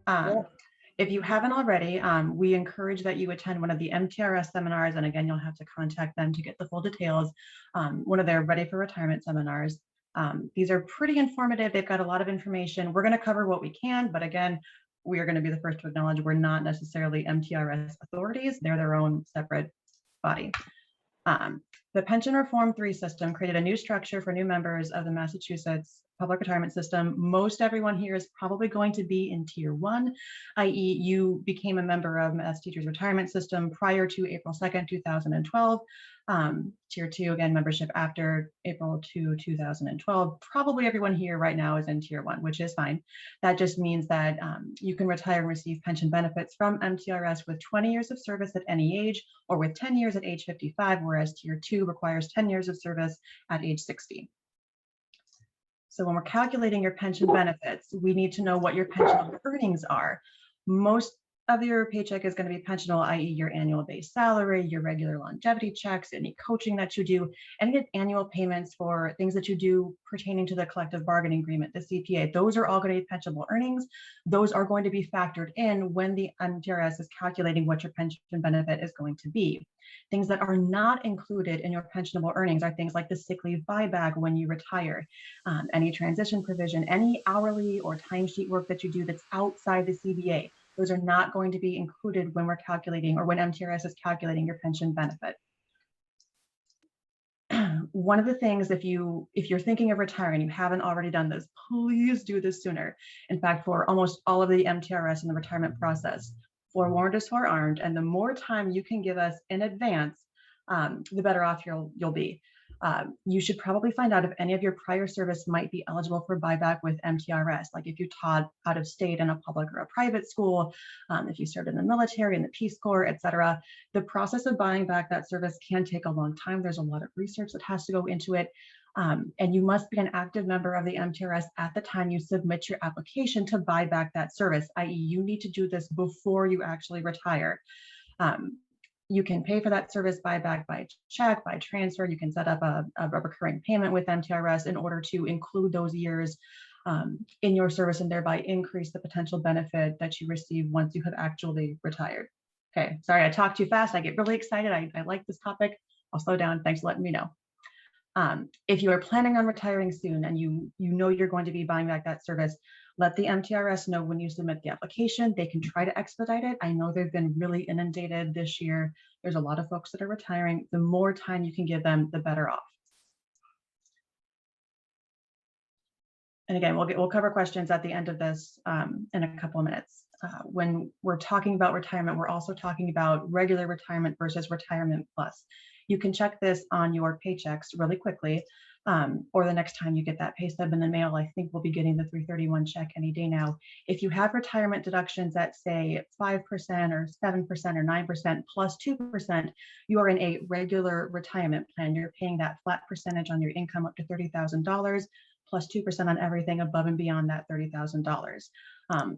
Yeah. If you haven't already, we encourage that you attend one of the MTRS seminars. And again, you'll have to contact them to get the full details. One of their Ready for Retirement seminars. These are pretty informative. They've got a lot of information. We're going to cover what we can, but again, we are going to be the first to acknowledge we're not necessarily MTRS authorities. They're their own separate body. The Pension Reform 3 system created a new structure for new members of the Massachusetts public retirement system. Most everyone here is probably going to be in Tier 1, i.e. you became a member of Mass Teachers Retirement System prior to April 2nd, 2012. Tier 2, again, membership after April 2, 2012. Probably everyone here right now is in Tier 1, which is fine. That just means that you can retire and receive pension benefits from MTRS with 20 years of service at any age, or with 10 years at age 55, whereas Tier 2 requires 10 years of service at age 60. So when we're calculating your pension benefits, we need to know what your pensionable earnings are. Most of your paycheck is going to be pensionable, i.e. your annual base salary, your regular longevity checks, any coaching that you do, any annual payments for things that you do pertaining to the collective bargaining agreement, the CPA. Those are all going to be pensionable earnings. Those are going to be factored in when the MTRS is calculating what your pension benefit is going to be. Things that are not included in your pensionable earnings are things like the sick leave buyback when you retire, any transition provision, any hourly or timesheet work that you do that's outside the CBA. Those are not going to be included when we're calculating, or when MTRS is calculating your pension benefit. One of the things, if you're thinking of retiring, you haven't already done this, please do this sooner. In fact, for almost all of the MTRS in the retirement process, forewarned is forearmed, and the more time you can give us in advance, the better off you'll be. You should probably find out if any of your prior service might be eligible for buyback with MTRS, like if you taught out of state in a public or a private school, if you served in the military, in the Peace Corps, etc. The process of buying back that service can take a long time. There's a lot of research that has to go into it. And you must be an active member of the MTRS at the time you submit your application to buy back that service, i.e. you need to do this before you actually retire. You can pay for that service buyback by check, by transfer. You can set up a recurring payment with MTRS in order to include those years in your service and thereby increase the potential benefit that you receive once you have actually retired. Okay, sorry, I talk too fast. I get really excited. I like this topic. I'll slow down. Thanks for letting me know. If you are planning on retiring soon and you know you're going to be buying back that service, let the MTRS know when you submit the application. They can try to expedite it. I know they've been really inundated this year. There's a lot of folks that are retiring. The more time you can give them, the better off. And again, we'll cover questions at the end of this in a couple of minutes. When we're talking about retirement, we're also talking about regular retirement versus retirement plus. You can check this on your paychecks really quickly, or the next time you get that pay stub in the mail. I think we'll be getting the 331 check any day now. If you have retirement deductions at say 5% or 7% or 9% plus 2%, you are in a regular retirement plan. You're paying that flat percentage on your income up to $30,000 plus 2% on everything above and beyond that $30,000.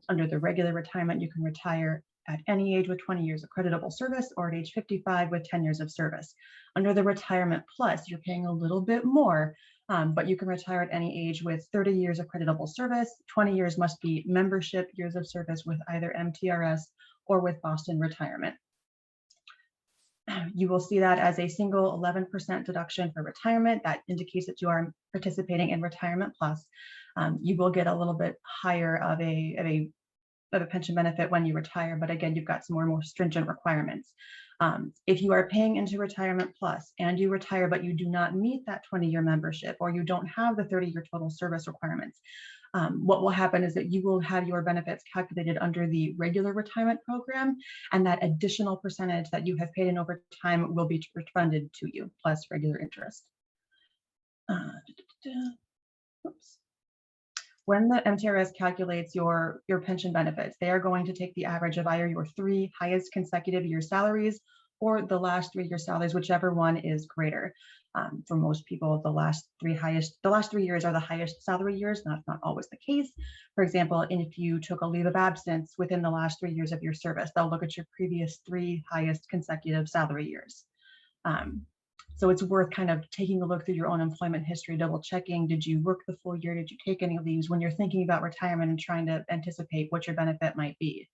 Under the regular retirement, you can retire at any age with 20 years of creditable service, or at age 55 with 10 years of service. Under the retirement plus, you're paying a little bit more, but you can retire at any age with 30 years of creditable service. 20 years must be membership years of service with either MTRS or with Boston Retirement. You will see that as a single 11% deduction for retirement. That indicates that you are participating in Retirement Plus. You will get a little bit higher of a pension benefit when you retire, but again, you've got some more stringent requirements. If you are paying into Retirement Plus and you retire, but you do not meet that 20-year membership, or you don't have the 30-year total service requirements, what will happen is that you will have your benefits calculated under the regular retirement program, and that additional percentage that you have paid in over time will be refunded to you, plus regular interest. Oops. When the MTRS calculates your pension benefits, they are going to take the average of either your 3 highest consecutive year salaries or the last 3 year salaries, whichever one is greater. For most people, the last 3 years are the highest salary years. That's not always the case. For example, if you took a leave of absence within the last 3 years of your service, they'll look at your previous 3 highest consecutive salary years. So it's worth kind of taking a look through your own employment history, double checking, did you work the full year? Did you take any leaves when you're thinking about retirement and trying to anticipate what your benefit might be?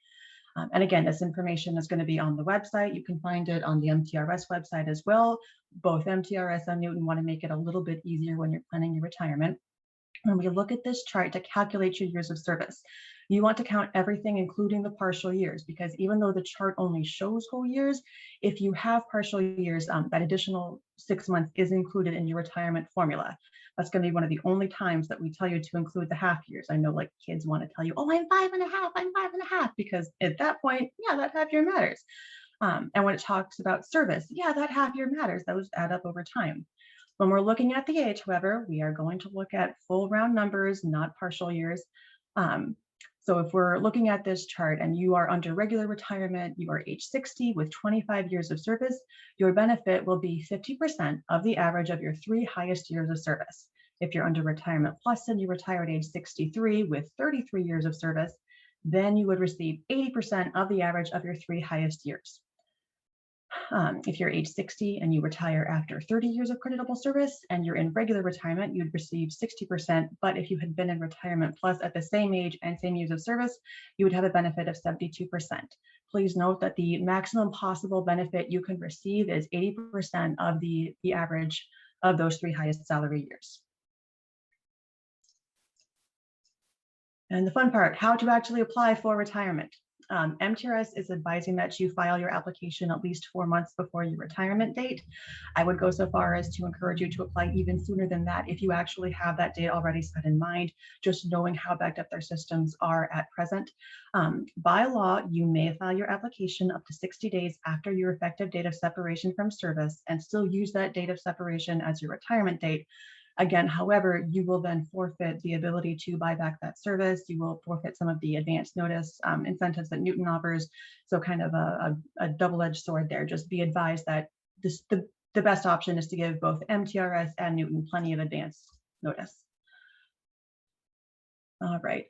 And again, this information is going to be on the website. You can find it on the MTRS website as well. Both MTRS and Newton want to make it a little bit easier when you're planning your retirement. When we look at this chart to calculate your years of service, you want to count everything, including the partial years, because even though the chart only shows whole years, if you have partial years, that additional 6 months is included in your retirement formula. That's going to be one of the only times that we tell you to include the half years. I know like kids want to tell you, oh, I'm 5.5, I'm 5.5, because at that point, yeah, that half year matters. And when it talks about service, yeah, that half year matters. Those add up over time. When we're looking at the age, however, we are going to look at full round numbers, not partial years. So if we're looking at this chart and you are under regular retirement, you are age 60 with 25 years of service, your benefit will be 50% of the average of your 3 highest years of service. If you're under retirement plus and you retire at age 63 with 33 years of service, then you would receive 80% of the average of your 3 highest years. If you're age 60 and you retire after 30 years of creditable service and you're in regular retirement, you'd receive 60%. But if you had been in retirement plus at the same age and same years of service, you would have a benefit of 72%. Please note that the maximum possible benefit you can receive is 80% of the average of those 3 highest salary years. And the fun part, how to actually apply for retirement. MTRS is advising that you file your application at least 4 months before your retirement date. I would go so far as to encourage you to apply even sooner than that if you actually have that date already set in mind, just knowing how backed up their systems are at present. By law, you may file your application up to 60 days after your effective date of separation from service and still use that date of separation as your retirement date. Again, however, you will then forfeit the ability to buy back that service. You will forfeit some of the advance notice incentives that Newton offers. So kind of a double-edged sword there. Just be advised that the best option is to give both MTRS and Newton plenty of advance notice. All right.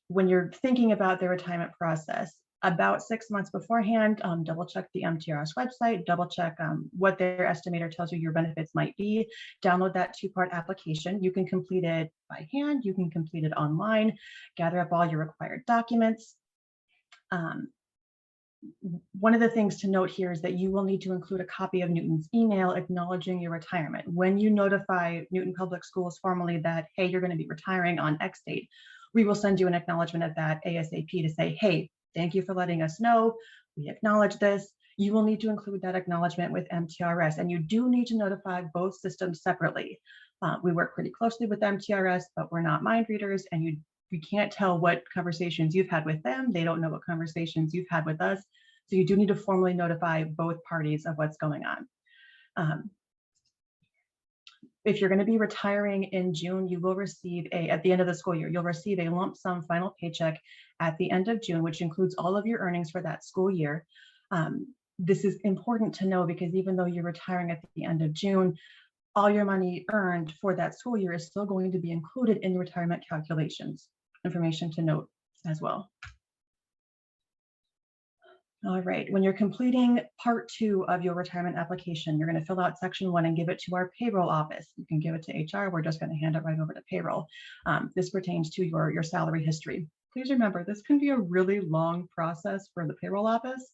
When you're thinking about the retirement process, about 6 months beforehand, double check the MTRS website, double check what their estimator tells you your benefits might be, download that 2-part application. You can complete it by hand, you can complete it online, gather up all your required documents. One of the things to note here is that you will need to include a copy of Newton's email acknowledging your retirement. When you notify Newton Public Schools formally that, hey, you're going to be retiring on X date, we will send you an acknowledgement of that ASAP to say, hey, thank you for letting us know. We acknowledge this. You will need to include that acknowledgement with MTRS, and you do need to notify both systems separately. We work pretty closely with MTRS, but we're not mind readers, and we can't tell what conversations you've had with them. They don't know what conversations you've had with us. So you do need to formally notify both parties of what's going on. If you're going to be retiring in June, you will receive at the end of the school year, you'll receive a lump sum final paycheck at the end of June, which includes all of your earnings for that school year. This is important to know because even though you're retiring at the end of June, all your money earned for that school year is still going to be included in the retirement calculations. Information to note as well. All right, when you're completing part 2 of your retirement application, you're going to fill out section 1 and give it to our payroll office. You can give it to HR. We're just going to hand it right over to payroll. This pertains to your salary history. Please remember, this can be a really long process for the payroll office.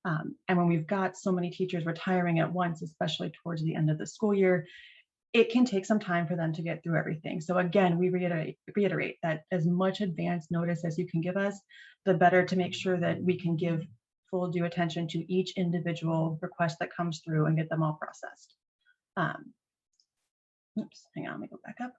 And when we've got so many teachers retiring at once, especially towards the end of the school year, it can take some time for them to get through everything. So again, we reiterate that as much advance notice as you can give us, the better to make sure that we can give full due attention to each individual request that comes through and get them all processed. Oops, hang on, let me go back up.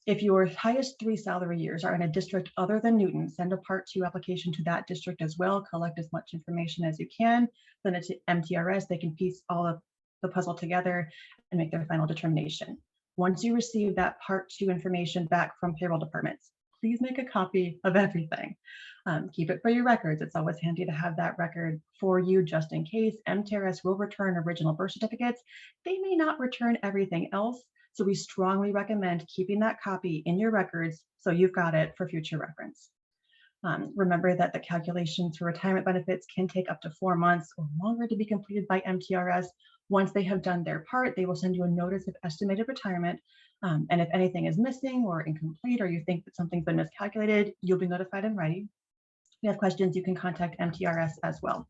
If your highest 3 salary years are in a district other than Newton, send a part 2 application to that district as well. Collect as much information as you can. Send it to MTRS. They can piece all of the puzzle together and make their final determination. Once you receive that part 2 information back from payroll departments, please make a copy of everything. Keep it for your records. It's always handy to have that record for you just in case. MTRS will return original birth certificates. They may not return everything else, so we strongly recommend keeping that copy in your records so you've got it for future reference. Remember that the calculations for retirement benefits can take up to 4 months or longer to be completed by MTRS. Once they have done their part, they will send you a notice of estimated retirement. And if anything is missing or incomplete, or you think that something's been miscalculated, you'll be notified in writing. If you have questions, you can contact MTRS as well.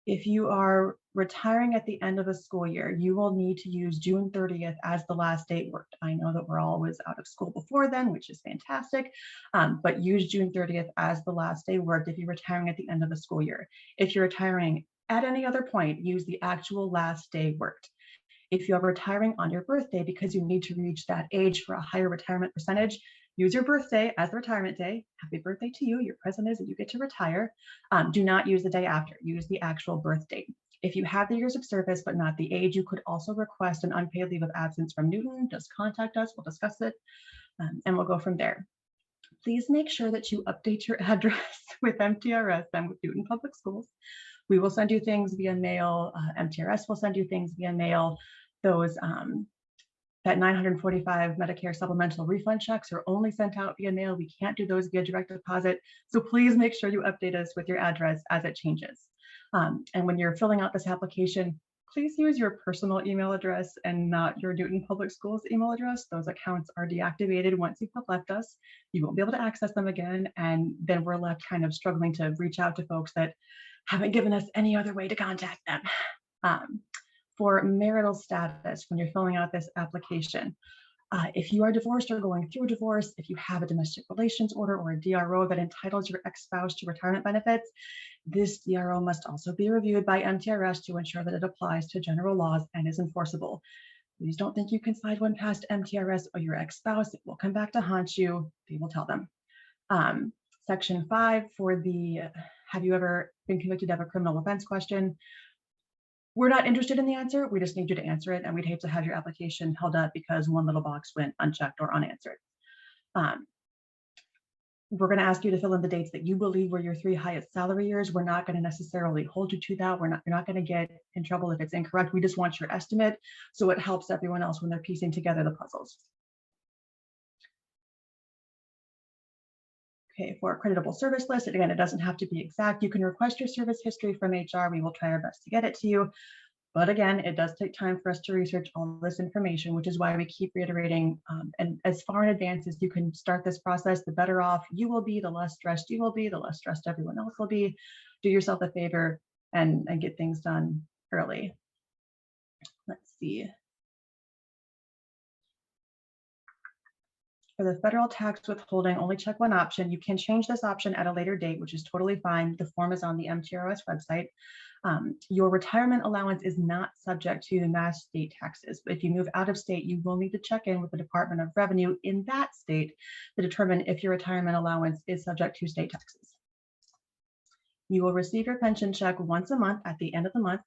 If you are retiring at the end of a school year, you will need to use June 30th as the last date worked. I know that we're always out of school before then, which is fantastic, but use June 30th as the last day worked if you're retiring at the end of a school year. If you're retiring at any other point, use the actual last day worked. If you're retiring on your birthday because you need to reach that age for a higher retirement percentage, use your birthday as the retirement day. Happy birthday to you. Your present is that you get to retire. Do not use the day after. Use the actual birth date. If you have the years of service but not the age, you could also request an unpaid leave of absence from Newton. Just contact us. We'll discuss it, and we'll go from there. Please make sure that you update your address with MTRS and with Newton Public Schools. We will send you things via mail. MTRS will send you things via mail. Those that 945 Medicare supplemental refund checks are only sent out via mail. We can't do those via direct deposit. So please make sure you update us with your address as it changes. And when you're filling out this application, please use your personal email address and not your Newton Public Schools email address. Those accounts are deactivated once you have left us. You won't be able to access them again. And then we're left kind of struggling to reach out to folks that haven't given us any other way to contact them. For marital status, when you're filling out this application, if you are divorced or going through a divorce, if you have a domestic relations order or a DRO that entitles your ex-spouse to retirement benefits, this DRO must also be reviewed by MTRS to ensure that it applies to general laws and is enforceable. Please don't think you can slide one past MTRS or your ex-spouse. It will come back to haunt you. They will tell them. Section 5 for the have you ever been convicted of a criminal offense question. We're not interested in the answer. We just need you to answer it. And we'd hate to have your application held up because one little box went unchecked or unanswered. We're going to ask you to fill in the dates that you believe were your 3 highest salary years. We're not going to necessarily hold you to that. You're not going to get in trouble if it's incorrect. We just want your estimate so it helps everyone else when they're piecing together the puzzles. Okay, for a creditable service list, again, it doesn't have to be exact. You can request your service history from HR. We will try our best to get it to you. But again, it does take time for us to research all this information, which is why we keep reiterating, and as far in advance as you can start this process, the better off you will be, the less stressed you will be, the less stressed everyone else will be. Do yourself a favor and get things done early. Let's see. For the federal tax withholding, only check one option. You can change this option at a later date, which is totally fine. The form is on the MTRS website. Your retirement allowance is not subject to the mass state taxes. But if you move out of state, you will need to check in with the Department of Revenue in that state to determine if your retirement allowance is subject to state taxes. You will receive your pension check once a month at the end of the month.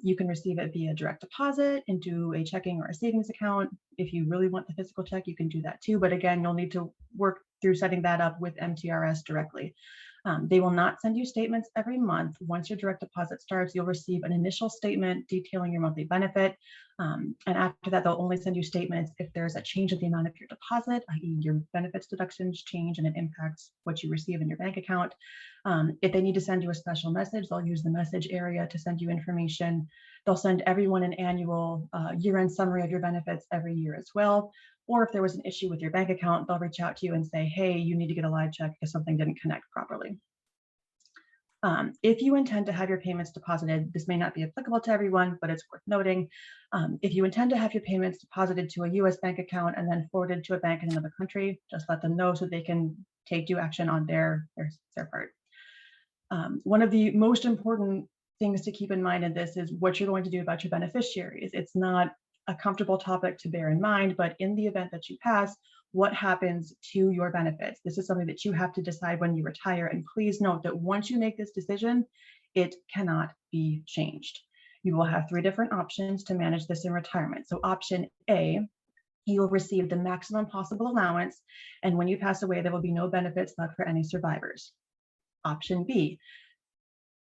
You can receive it via direct deposit into a checking or a savings account. If you really want the physical check, you can do that too. But again, you'll need to work through setting that up with MTRS directly. They will not send you statements every month. Once your direct deposit starts, you'll receive an initial statement detailing your monthly benefit. And after that, they'll only send you statements if there's a change in the amount of your deposit, i.e. your benefits deductions change and it impacts what you receive in your bank account. If they need to send you a special message, they'll use the message area to send you information. They'll send everyone an annual year-end summary of your benefits every year as well. Or if there was an issue with your bank account, they'll reach out to you and say, hey, you need to get a live check because something didn't connect properly. If you intend to have your payments deposited, this may not be applicable to everyone, but it's worth noting. If you intend to have your payments deposited to a US bank account and then forwarded to a bank in another country, just let them know so they can take due action on their part. One of the most important things to keep in mind in this is what you're going to do about your beneficiaries. It's not a comfortable topic to bear in mind, but in the event that you pass, what happens to your benefits? This is something that you have to decide when you retire. And please note that once you make this decision, it cannot be changed. You will have 3 different options to manage this in retirement. So option A, you will receive the maximum possible allowance. And when you pass away, there will be no benefits left for any survivors. Option B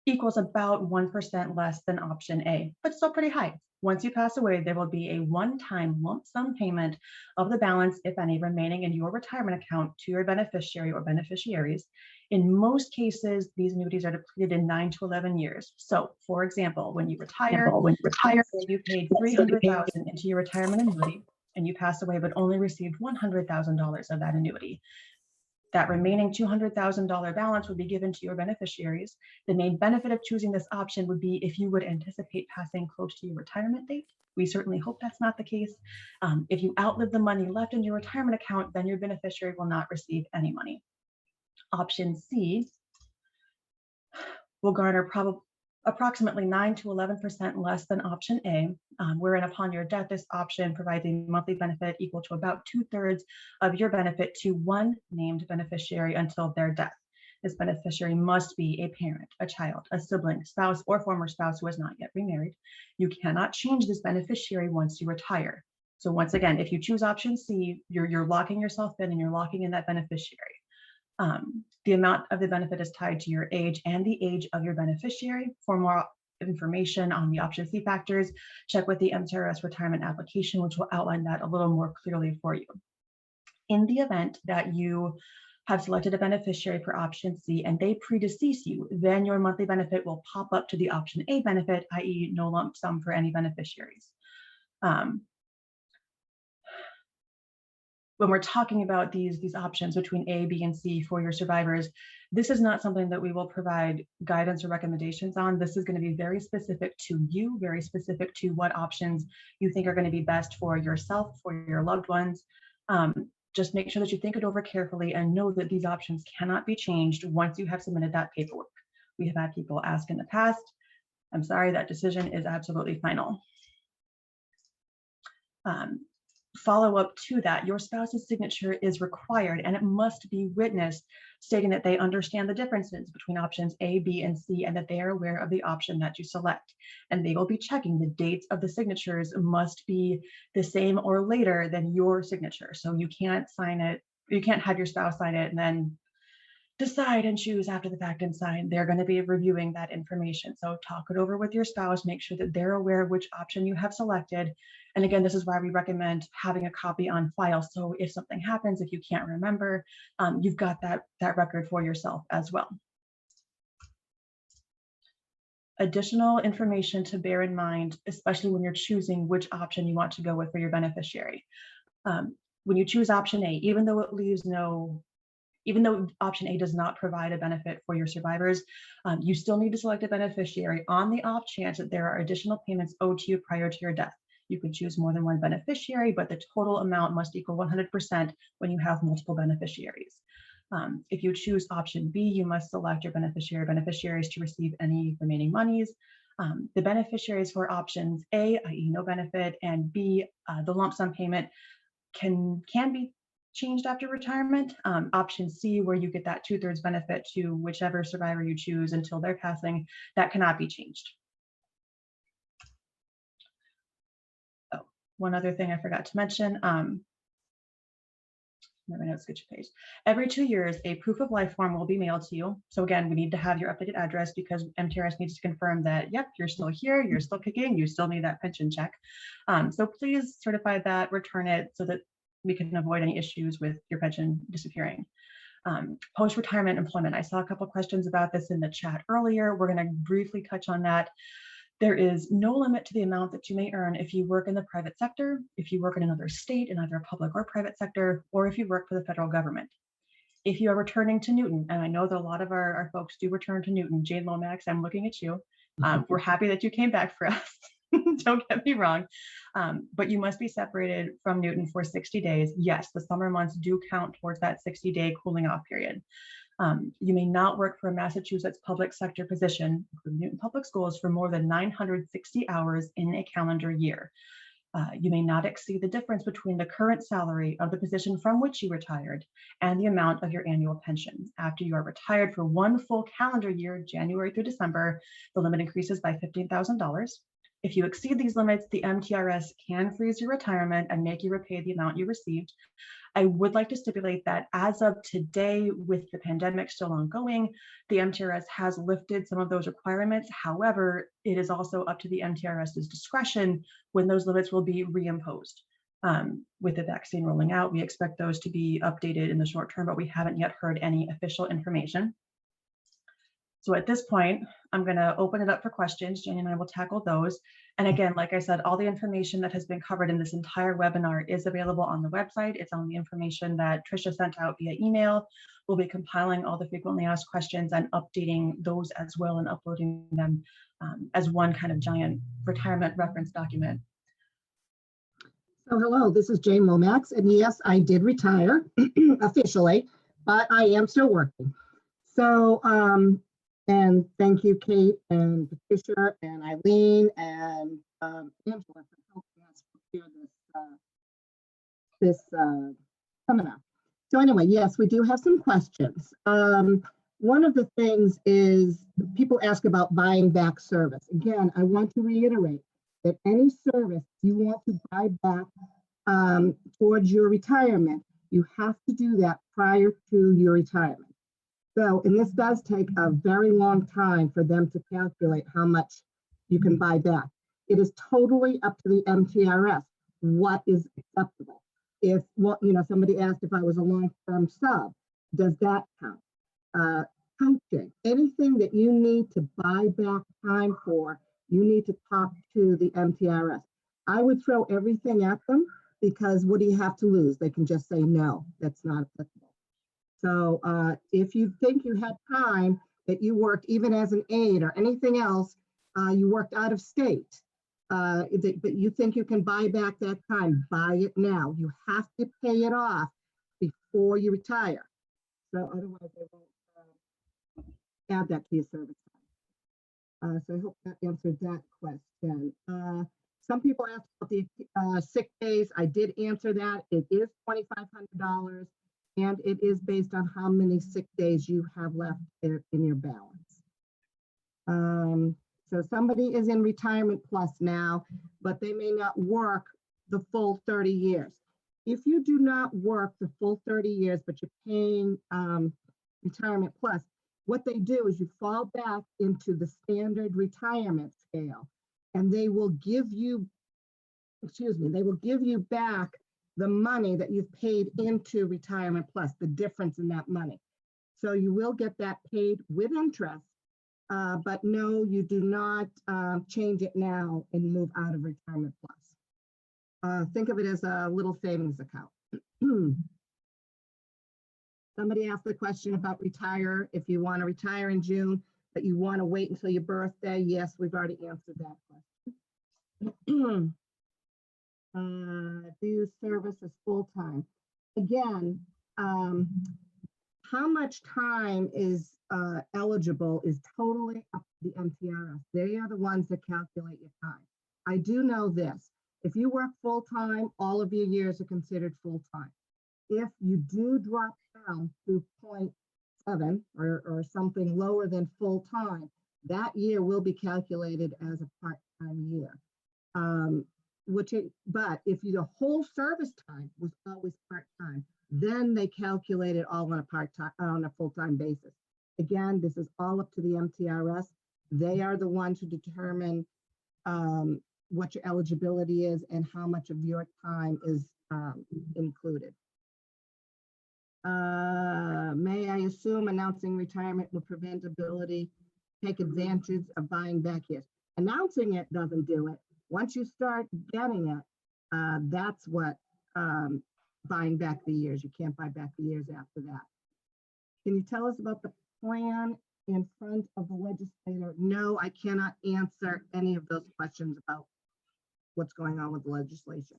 equals about 1% less than option A, but still pretty high. Once you pass away, there will be a one-time lump sum payment of the balance, if any, remaining in your retirement account to your beneficiary or beneficiaries. In most cases, these annuities are depleted in 9 to 11 years. So for example, when you retire, say you paid $300,000 into your retirement annuity and you pass away, but only received $100,000 of that annuity. That remaining $200,000 balance would be given to your beneficiaries. The main benefit of choosing this option would be if you would anticipate passing close to your retirement date. We certainly hope that's not the case. If you outlive the money left in your retirement account, then your beneficiary will not receive any money. Option C will garner approximately 9 to 11% less than option A, wherein upon your death, this option provides a monthly benefit equal to about 2/3 of your benefit to one named beneficiary until their death. This beneficiary must be a parent, a child, a sibling, spouse, or former spouse who has not yet remarried. You cannot change this beneficiary once you retire. So once again, if you choose option C, you're locking yourself in and you're locking in that beneficiary. The amount of the benefit is tied to your age and the age of your beneficiary. For more information on the option C factors, check with the MTRS retirement application, which will outline that a little more clearly for you. In the event that you have selected a beneficiary for option C and they predecease you, then your monthly benefit will pop up to the option A benefit, i.e. no lump sum for any beneficiaries. When we're talking about these options between A, B, and C for your survivors, this is not something that we will provide guidance or recommendations on. This is going to be very specific to you, very specific to what options you think are going to be best for yourself, for your loved ones. Just make sure that you think it over carefully and know that these options cannot be changed once you have submitted that paperwork. We have had people ask in the past. I'm sorry, that decision is absolutely final. Follow up to that, your spouse's signature is required and it must be witnessed, stating that they understand the differences between options A, B, and C, and that they are aware of the option that you select. And they will be checking the dates of the signatures must be the same or later than your signature. So you can't sign it, you can't have your spouse sign it and then decide and choose after the fact and sign. They're going to be reviewing that information. So talk it over with your spouse, make sure that they're aware of which option you have selected. And again, this is why we recommend having a copy on file. So if something happens, if you can't remember, you've got that record for yourself as well. Additional information to bear in mind, especially when you're choosing which option you want to go with for your beneficiary. When you choose option A, even though option A does not provide a benefit for your survivors, you still need to select a beneficiary on the off chance that there are additional payments owed to you prior to your death. You can choose more than one beneficiary, but the total amount must equal 100% when you have multiple beneficiaries. If you choose option B, you must select your beneficiaries to receive any remaining monies. The beneficiaries for options A, i.e. no benefit, and B, the lump sum payment can be changed after retirement. Option C, where you get that 2/3 benefit to whichever survivor you choose until their passing, that cannot be changed. Oh, one other thing I forgot to mention. My notes, get your page. Every 2 years, a proof of life form will be mailed to you. So again, we need to have your updated address because MTRS needs to confirm that, yep, you're still here, you're still kicking, you still need that pension check. So please certify that, return it so that we can avoid any issues with your pension disappearing. Post-retirement employment. I saw a couple questions about this in the chat earlier. We're going to briefly touch on that. There is no limit to the amount that you may earn if you work in the private sector, if you work in another state in either public or private sector, or if you work for the federal government. If you are returning to Newton, and I know that a lot of our folks do return to Newton, Jane Lomax, I'm looking at you. We're happy that you came back for us. Don't get me wrong, but you must be separated from Newton for 60 days. Yes, the summer months do count towards that 60-day cooling off period. You may not work for a Massachusetts public sector position, including Newton Public Schools, for more than 960 hours in a calendar year. You may not exceed the difference between the current salary of the position from which you retired and the amount of your annual pension. After you are retired for one full calendar year, January through December, the limit increases by $15,000. If you exceed these limits, the MTRS can freeze your retirement and make you repay the amount you received. I would like to stipulate that as of today, with the pandemic still ongoing, the MTRS has lifted some of those requirements. However, it is also up to the MTRS's discretion when those limits will be reimposed. With the vaccine rolling out, we expect those to be updated in the short term, but we haven't yet heard any official information. So at this point, I'm going to open it up for questions. Jenny and I will tackle those. And again, like I said, all the information that has been covered in this entire webinar is available on the website. It's on the information that Tricia sent out via email. We'll be compiling all the frequently asked questions and updating those as well and uploading them as one kind of giant retirement reference document. So hello, this is Jane Lomax, and yes, I did retire officially, but I am still working. So, and thank you, Kate and Patricia and Eileen and Angela for helping us prepare this seminar. So anyway, yes, we do have some questions. One of the things is people ask about buying back service. Again, I want to reiterate that any service you want to buy back towards your retirement, you have to do that prior to your retirement. So, and this does take a very long time for them to calculate how much you can buy back. It is totally up to the MTRS what is acceptable. If somebody asked if I was a long-term sub, does that count? Coaching, anything that you need to buy back time for, you need to talk to the MTRS. I would throw everything at them because what do you have to lose? They can just say, no, that's not applicable. So if you think you had time that you worked even as an aide or anything else, you worked out of state, but you think you can buy back that time, buy it now. You have to pay it off before you retire. So otherwise they won't add that to your service time. So I hope that answered that question. Some people asked about the sick days. I did answer that. It is $2,500, and it is based on how many sick days you have left in your balance. So somebody is in retirement plus now, but they may not work the full 30 years. If you do not work the full 30 years, but you're paying retirement plus, what they do is you fall back into the standard retirement scale, and they will give you, they will give you back the money that you've paid into retirement plus, the difference in that money. So you will get that paid with interest, but no, you do not change it now and move out of retirement plus. Think of it as a little savings account. Somebody asked the question about retire. If you want to retire in June, but you want to wait until your birthday, yes, we've already answered that question. Do service as full-time. Again, how much time is eligible is totally up to the MTRS. They are the ones that calculate your time. I do know this. If you work full-time, all of your years are considered full-time. If you do drop down to 0.7 or something lower than full-time, that year will be calculated as a part-time year. But if the whole service time was always part-time, then they calculate it all on a full-time basis. Again, this is all up to the MTRS. They are the ones who determine what your eligibility is and how much of your time is included. May I assume announcing retirement will prevent ability to take advantage of buying back years? Announcing it doesn't do it. Once you start getting it, that's what buying back the years. You can't buy back the years after that. Can you tell us about the plan in front of the legislator? No, I cannot answer any of those questions about what's going on with the legislation.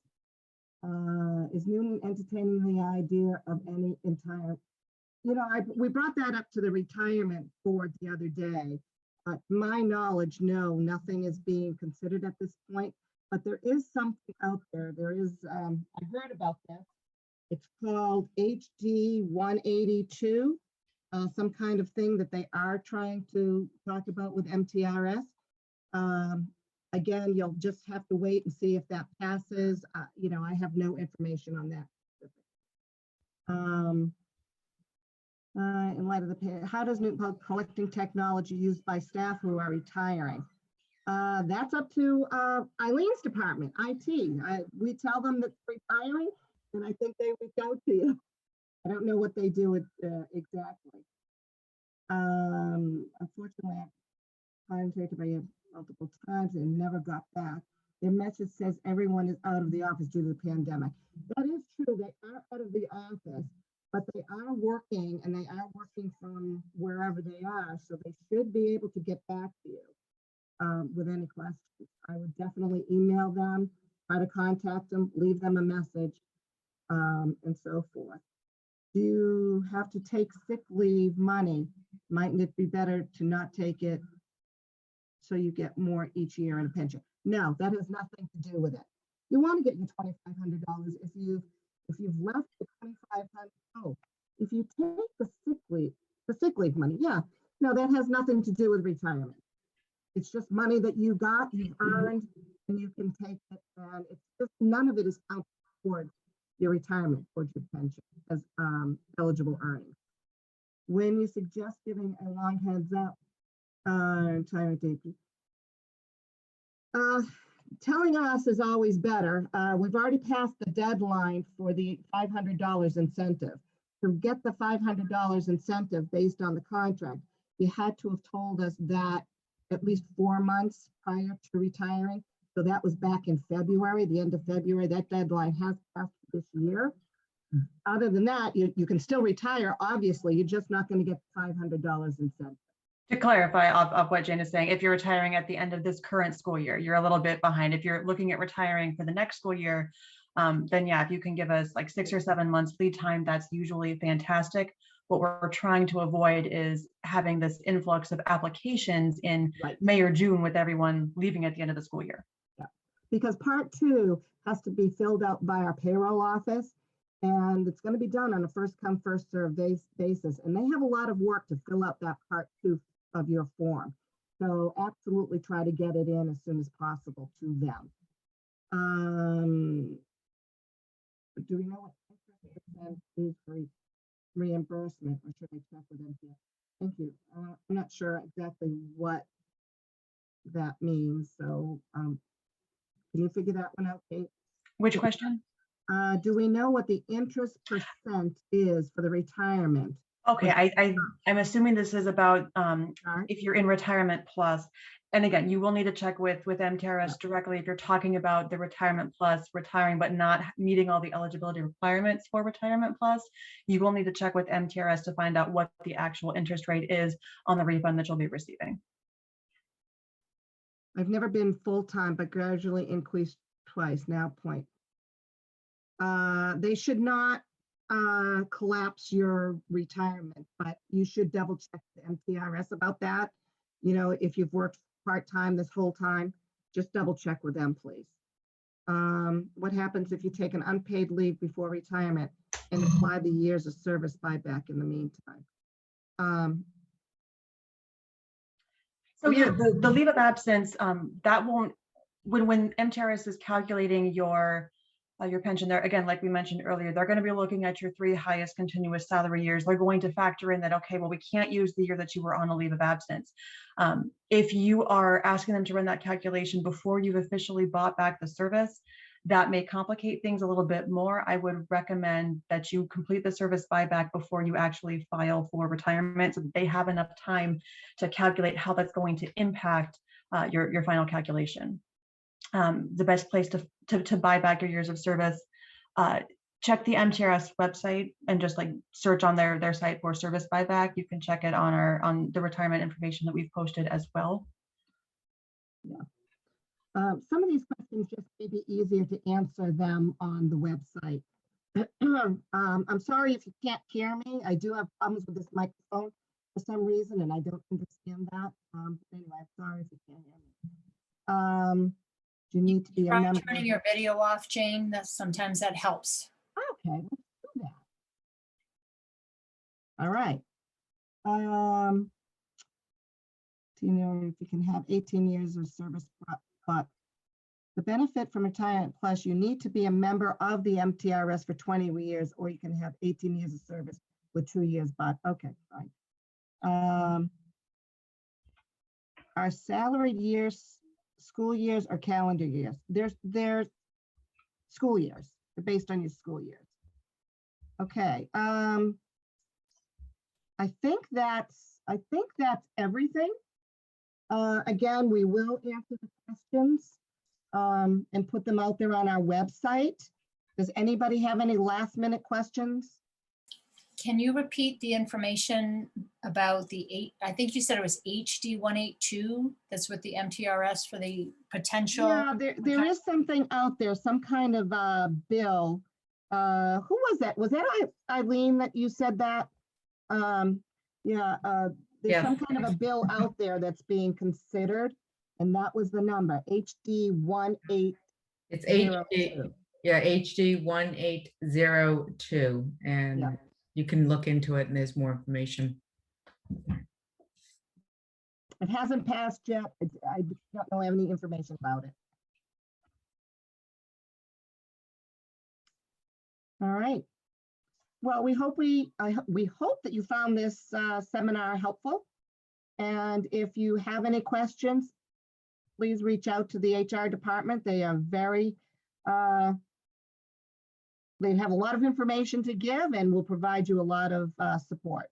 Is Newton entertaining the idea of any entire, we brought that up to the retirement board the other day. To my knowledge, no, nothing is being considered at this point, but there is something out there. There is, I heard about this. It's called HD 182, some kind of thing that they are trying to talk about with MTRS. Again, you'll just have to wait and see if that passes. I have no information on that. In light of the, how does Newton Public collecting technology used by staff who are retiring? That's up to Eileen's department, IT. We tell them that retiring, and I think they reach out to you. I don't know what they do exactly. Unfortunately, I contacted by you multiple times and never got back. Their message says everyone is out of the office due to the pandemic. That is true. They are out of the office, but they are working and they are working from wherever they are. So they should be able to get back to you with any questions. I would definitely email them, try to contact them, leave them a message, and so forth. Do you have to take sick leave money? Mightn't it be better to not take it so you get more each year in a pension? No, that has nothing to do with it. You want to get your $2,500 if you've left the 2,500. Oh, if you take the sick leave money, yeah. No, that has nothing to do with retirement. It's just money that you got, you've earned, and you can take it. And it's just none of it is counted towards your retirement, towards your pension as eligible earnings. When you suggest giving a long heads up, retirement date, telling us is always better. We've already passed the deadline for the $500 incentive. To get the $500 incentive based on the contract, you had to have told us that at least 4 months prior to retiring. So that was back in February, the end of February. That deadline has passed this year. Other than that, you can still retire. Obviously, you're just not going to get $500 incentive. To clarify of what Jane is saying, if you're retiring at the end of this current school year, you're a little bit behind. If you're looking at retiring for the next school year, then yeah, if you can give us like 6 or 7 months lead time, that's usually fantastic. What we're trying to avoid is having this influx of applications in May or June with everyone leaving at the end of the school year. Yeah, because part 2 has to be filled out by our payroll office, and it's going to be done on a first come, first served basis. And they have a lot of work to fill out that part 2 of your form. So absolutely try to get it in as soon as possible to them. Do we know what interest is for reimbursement, or should I check with them here? Thank you. I'm not sure exactly what that means. So can you figure that one out, Kate? Which question? Do we know what the interest percent is for the retirement? Okay, I'm assuming this is about if you're in retirement plus. And again, you will need to check with MTRS directly if you're talking about the retirement plus, retiring but not meeting all the eligibility requirements for retirement plus. You will need to check with MTRS to find out what the actual interest rate is on the refund that you'll be receiving. I've never been full-time, but gradually increased twice, now point. They should not collapse your retirement, but you should double check the MTRS about that. You know, if you've worked part-time this whole time, just double check with them, please. What happens if you take an unpaid leave before retirement and apply the years of service buyback in the meantime? So yeah, the leave of absence, that won't, when MTRS is calculating your pension there, again, like we mentioned earlier, they're going to be looking at your 3 highest continuous salary years. They're going to factor in that, okay, well, we can't use the year that you were on a leave of absence. If you are asking them to run that calculation before you've officially bought back the service, that may complicate things a little bit more. I would recommend that you complete the service buyback before you actually file for retirement, so that they have enough time to calculate how that's going to impact your final calculation. The best place to buy back your years of service, check the MTRS website and just like search on their site for service buyback. You can check it on the retirement information that we've posted as well. Yeah. Some of these questions just may be easier to answer them on the website. I'm sorry if you can't hear me. I do have problems with this microphone for some reason, and I don't understand that. Anyway, I'm sorry if you can't hear me. You need to be a member. Turning your video off, Jane. Sometimes that helps. Okay, let's do that. All right. If you can have 18 years of service, but the benefit from retirement plus, you need to be a member of the MTRS for 20 years, or you can have 18 years of service with 2 years, but okay, fine. Our salaried years, school years or calendar years? There's school years. They're based on your school years. Okay. I think that's I think that's everything. Again, we will answer the questions and put them out there on our website. Does anybody have any last minute questions? Can you repeat the information about I think you said it was HD 182, that's with the MTRS for the potential? Yeah, there is something out there, some kind of bill. Who was that? Was that Eileen that you said that? Yeah, there's Yes. some kind of a bill out there that's being considered, and that was the number, HD 1802. It's HD, yeah, HD 1802, and Yeah. you can look into it and there's more information. It hasn't passed yet. I don't know any information about it. All right. Well, we hope we hope that you found this seminar helpful. And if you have any questions, please reach out to the HR department. They are very, they have a lot of information to give and will provide you a lot of support.